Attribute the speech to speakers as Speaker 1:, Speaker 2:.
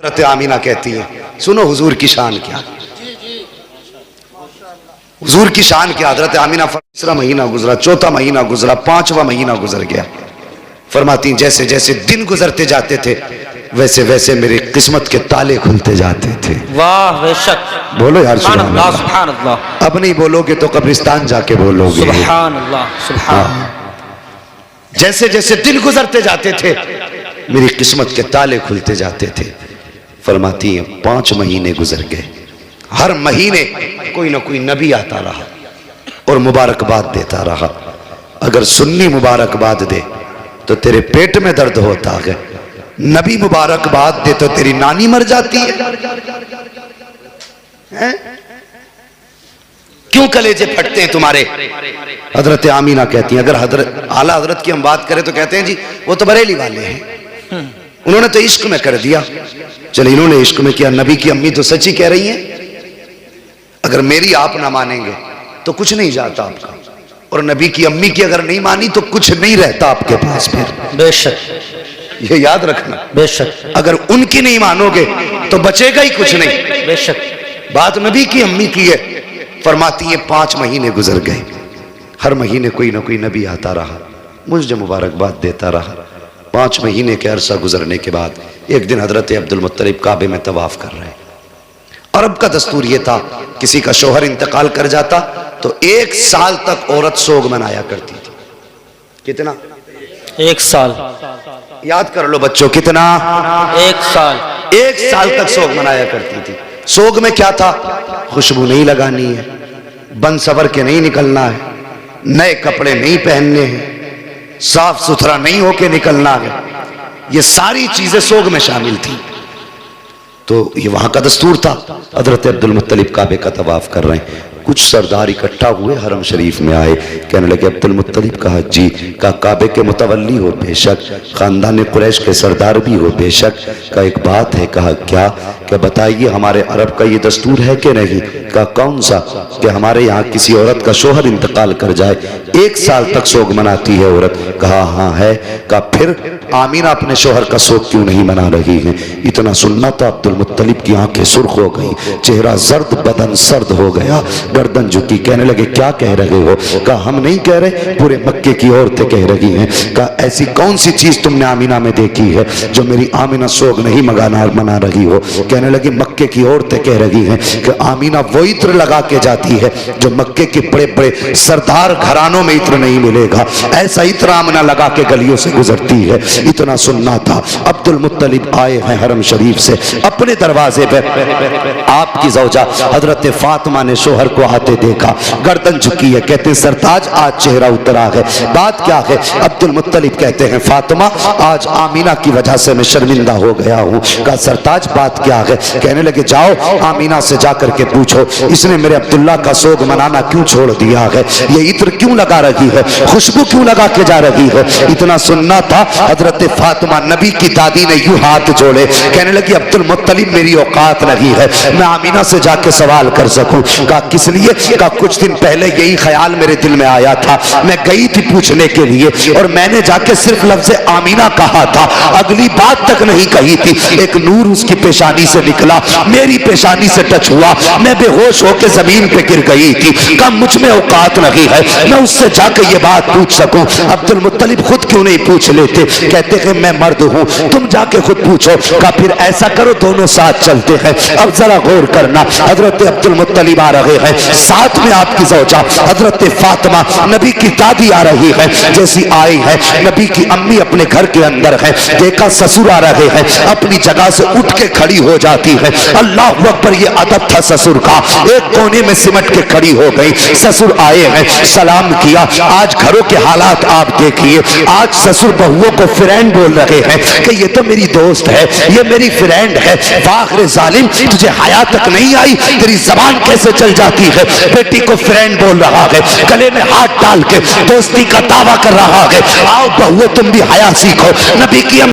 Speaker 1: हज़रत आमीना कहती है, सुनो हुजूर की शान क्या, हुजूर की शान क्या। हज़रत आमीना तीसरा महीना गुजरा, चौथा महीना गुजरा, पांचवा महीना गुजर गया। फरमाती जैसे जैसे दिन गुजरते जाते थे वैसे वैसे मेरी किस्मत के ताले खुलते जाते थे।
Speaker 2: वाह बेशक,
Speaker 1: बोलो यार सुभान अल्लाह।
Speaker 2: सुभान अल्लाह।
Speaker 1: अब नहीं बोलोगे तो कब्रिस्तान जाके बोलोगे
Speaker 2: सुभान अल्लाह, सुभान।
Speaker 1: जैसे जैसे दिन गुजरते जाते थे मेरी किस्मत के ताले खुलते जाते थे। फरमाती है 5 महीने गुजर गए, हर महीने कोई ना कोई नबी आता रहा और मुबारकबाद देता रहा। अगर सुन्नी मुबारकबाद दे तो तेरे पेट में दर्द होता है, नबी मुबारकबाद दे तो तेरी नानी मर जाती है? क्यों कलेजे फटते हैं तुम्हारे? हजरत आमीना कहती हैं, अगर हजरत आला हजरत की हम बात करें तो कहते हैं जी वो तो बरेली वाले हैं, उन्होंने तो इश्क में कर दिया। चलो इन्होंने इश्क में किया, नबी की अम्मी तो सच्ची कह रही हैं। अगर मेरी आप ना मानेंगे तो कुछ नहीं जाता आपका, और नबी की अम्मी की अगर नहीं मानी तो कुछ नहीं रहता आपके पास फिर।
Speaker 2: बेशक,
Speaker 1: ये याद रखना।
Speaker 2: बेशक,
Speaker 1: अगर उनकी नहीं मानोगे तो बचेगा ही कुछ नहीं।
Speaker 2: बेशक,
Speaker 1: बात नबी की अम्मी की है। फरमाती है 5 महीने गुजर गए, हर महीने कोई ना कोई नबी आता रहा, मुझे मुबारकबाद देता रहा। 5 महीने के अरसा गुजरने के बाद एक दिन हजरत अब्दुल मुत्तलिब काबे में तवाफ कर रहे हैं। अरब का दस्तूर यह था, किसी का शोहर इंतकाल कर जाता तो 1 साल तक औरत सोग मनाया करती थी। कितना?
Speaker 2: 1 साल।
Speaker 1: याद कर लो बच्चों, कितना?
Speaker 2: 1 साल।
Speaker 1: 1 साल तक सोग मनाया करती थी। सोग में क्या था? खुशबू नहीं लगानी है, बन सवर के नहीं निकलना है, नए कपड़े नहीं पहनने हैं, साफ सुथरा नहीं होके निकलना है। ये सारी चीजें सोग में शामिल थी। तो ये वहां का दस्तूर था। हजरत अब्दुल मुत्तलिब काबे का तवाफ कर रहे हैं, कुछ सरदार इकट्ठा हुए, हरम शरीफ में आए, कहने लगे अब्दुल मुत्तलिब कहा जी, का काबे के मुतवल्ली हो बेशक, खानदान कुरैश के सरदार भी हो बेशक, का एक बात है। कहा क्या? क्या बताइए, हमारे अरब का ये दस्तूर है कि नहीं? का कौन सा? कि हमारे यहाँ किसी औरत का शोहर इंतकाल कर जाए 1 साल तक सोग मनाती है औरत। कहा हाँ है। का फिर आमीना अपने शोहर का सोग क्यों नहीं मना रही है? इतना सुनना तो अब्दुल मुत्तलिब की आंखें सुर्ख हो गई, चेहरा जर्द, बदन सर्द हो गया, गर्दन झुकी। कहने लगे क्या कह रहे हो? कहा हम नहीं कह रहे, पूरे मक्के की औरतें कह रही हैं। कहा ऐसी कौन सी चीज तुमने आमीना में देखी है जो मेरी आमीना सोग नहीं मना रही हो? कहने लगी मक्के की औरतें कह रही हैं कि आमीना वो इत्र लगा के जाती है जो मक्के के बड़े बड़े सरदार घरानों में इत्र नहीं मिलेगा, ऐसा इत्र आमीना लगा के गलियों से गुजरती है। इतना सुनना था। अब्दुल मुत्तलिब आए हैं हरम शरीफ से, अपने दरवाजे पे आपकी ज़ौजा हजरत फातिमा ने शोहर को आते देखा, गर्दन झुकी है। कहते हैं सरताज आज चेहरा उतरा है, बात क्या है? अब्दुल मुत्तलिब कहते हैं फातिमा आज आमीना की वजह से मैं शर्मिंदा हो गया हूँ। कहा सरताज बात क्या है? कहने लगे जाओ आमीना से जाकर के पूछो इसने मेरे अब्दुल्ला का सोग मनाना क्यों छोड़ दिया है, ये इत्र क्यों लगा रही है, खुशबू क्यों लगा के जा रही है। इतना सुनना था। हजरत फातिमा नबी की दादी ने यूं हाथ जोड़े, कहने लगी अब्दुल मुत्तलिब मेरी औकात नहीं है मैं आमीना से जाके सवाल कर सकूं। कहा किस लिए? कहा कुछ दिन पहले यही ख्याल मेरे दिल में आया था, मैं गई थी पूछने के लिए और मैंने जाके सिर्फ लफ्ज़ आमीना कहा था, अगली बात तक नहीं कही थी। एक नूर उसकी पेशानी से निकला, मेरी पेशानी से टच हुआ, मैं बेहोश होकर जमीन पे गिर गई थी। कहा मुझ में औकात नहीं है मैं उससे जाके ये बात पूछ सकूं। अब्दुल मुत्तलिब खुद क्यों नहीं पूछ लेते? कहते हैं मैं मर्द हूं, तुम जाके खुद पूछो। कहा फिर ऐसा करो दोनों साथ चलते हैं। अब जरा गौर करना, हजरत अब्दुल मुत्तलिब आ रहे हैं, साथ में आपकी ज़ौजा हजरत फातिमा नबी की दादी आ रही है। जैसी आई है नबी की अम्मी अपने घर के अंदर है, देखा ससुर आ रहे हैं, अपनी जगह से उठ के खड़ी हो जाती है। अल्लाह अकबर, ये अदब था ससुर का, एक कोने में सिमट के खड़ी हो गई। ससुर आए हैं, सलाम किया। आज घरों के हालात आप देखिए, आज ससुर बहुओं को फ्रेंड बोल रहे हैं कि ये तो मेरी दोस्त है, ये मेरी फ्रेंड है। वाखिर जालिम, तुझे हया तक नहीं आई, तेरी जबान कैसे चल जाती है? बेटी को फ्रेंड बोल रहा है, गले में हाथ डाल के दोस्ती का दावा कर रहा है। आओ बहुओं तुम भी हया सीखो। नबी की